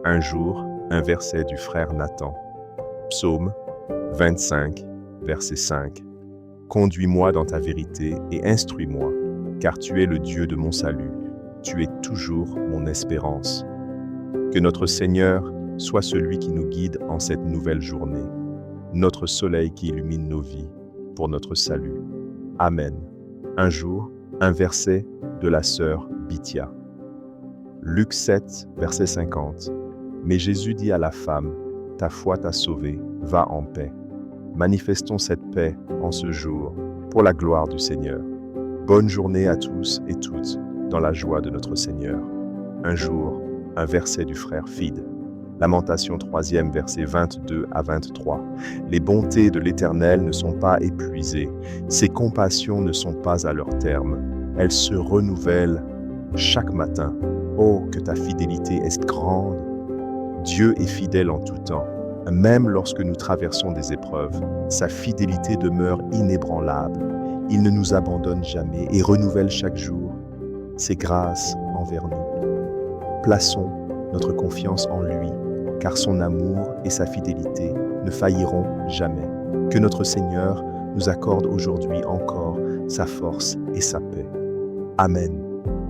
Un jour, un verset du frère Nathan. Psaume 25, verset 5. Conduis-moi dans ta vérité et instruis-moi, car tu es le Dieu de mon salut. Tu es toujours mon espérance. Que notre Seigneur soit celui qui nous guide en cette nouvelle journée, notre soleil qui illumine nos vies pour notre salut. Amen. Un jour, un verset de la sœur Bithia. Luc 7, verset 50. Mais Jésus dit à la femme, « Ta foi t'a sauvée, va en paix. » Manifestons cette paix en ce jour, pour la gloire du Seigneur. Bonne journée à tous et toutes, dans la joie de notre Seigneur. Un jour, un verset du frère Fid. Lamentation 3e, versets 22 à 23. Les bontés de l'Éternel ne sont pas épuisées, ses compassions ne sont pas à leur terme. Elles se renouvellent chaque matin. Oh, que ta fidélité est grande! Dieu est fidèle en tout temps. Même lorsque nous traversons des épreuves, sa fidélité demeure inébranlable. Il ne nous abandonne jamais et renouvelle chaque jour ses grâces envers nous. Plaçons notre confiance en lui, car son amour et sa fidélité ne failliront jamais. Que notre Seigneur nous accorde aujourd'hui encore sa force et sa paix. Amen.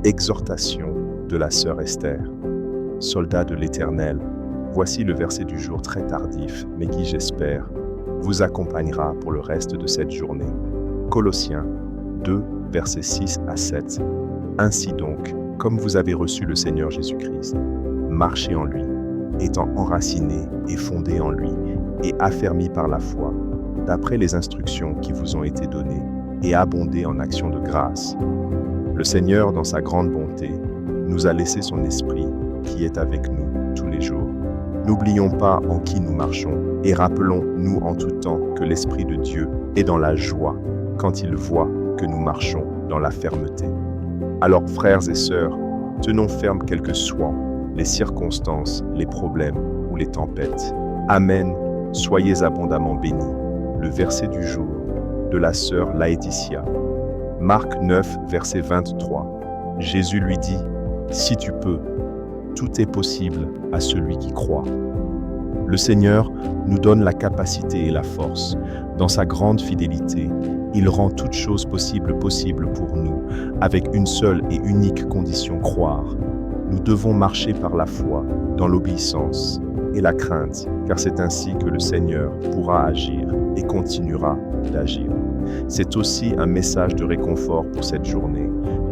Exhortation de la sœur Esther. Soldat de l'Éternel, voici le verset du jour très tardif, mais qui, j'espère, vous accompagnera pour le reste de cette journée. Colossiens 2, versets 6 à 7. Ainsi donc, comme vous avez reçu le Seigneur Jésus-Christ, marchez en lui, étant enracinés et fondés en lui, et affermis par la foi, d'après les instructions qui vous ont été données, et abondez en actions de grâce. Le Seigneur, dans sa grande bonté, nous a laissé son Esprit qui est avec nous tous les jours. N'oublions pas en qui nous marchons et rappelons-nous en tout temps que l'Esprit de Dieu est dans la joie quand il voit que nous marchons dans la fermeté. Alors, frères et sœurs, tenons ferme quelles que soient les circonstances, les problèmes ou les tempêtes. Amen. Soyez abondamment bénis. Le verset du jour de la sœur Laetitia. Marc 9, verset 23. Jésus lui dit, « Si tu peux, tout est possible à celui qui croit. » Le Seigneur nous donne la capacité et la force. Dans sa grande fidélité, il rend toutes choses possibles pour nous, avec une seule et unique condition, croire. Nous devons marcher par la foi, dans l'obéissance et la crainte, car c'est ainsi que le Seigneur pourra agir et continuera d'agir. C'est aussi un message de réconfort pour cette journée,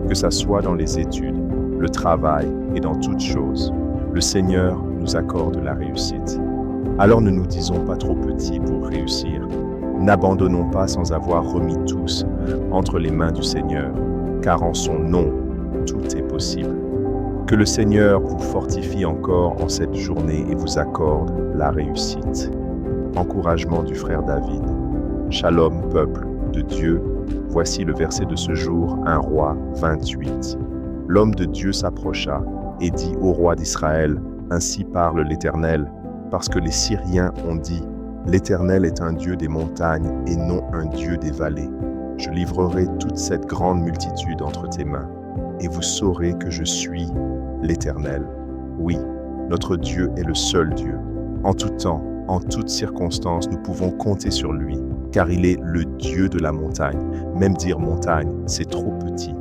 que ça soit dans les études, le travail et dans toutes choses. Le Seigneur nous accorde la réussite. Alors ne nous disons pas trop petits pour réussir. N'abandonnons pas sans avoir remis tous entre les mains du Seigneur, car en son nom, tout est possible. Que le Seigneur vous fortifie encore en cette journée et vous accorde la réussite. Encouragement du frère David. Shalom, peuple de Dieu. Voici le verset de ce jour, 1 Roi 28. L'homme de Dieu s'approcha et dit au roi d'Israël, « Ainsi parle l'Éternel, parce que les Syriens ont dit, « L'Éternel est un Dieu des montagnes et non un Dieu des vallées. Je livrerai toute cette grande multitude entre tes mains, et vous saurez que je suis l'Éternel. Oui, notre Dieu est le seul Dieu. En tout temps, en toutes circonstances, nous pouvons compter sur lui, car il est le Dieu de la montagne. Même dire montagne, c'est trop petit.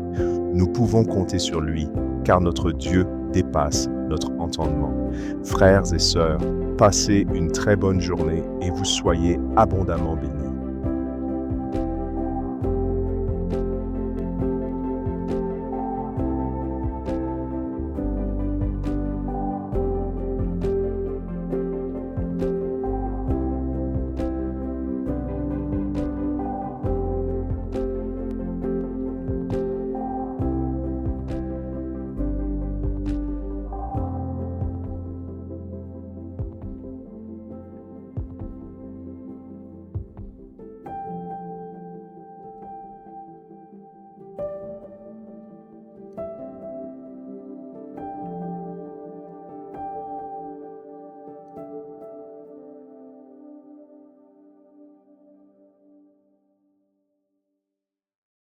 Nous pouvons compter sur lui, car notre Dieu dépasse notre entendement. Frères et sœurs, passez une très bonne journée et vous soyez abondamment bénis.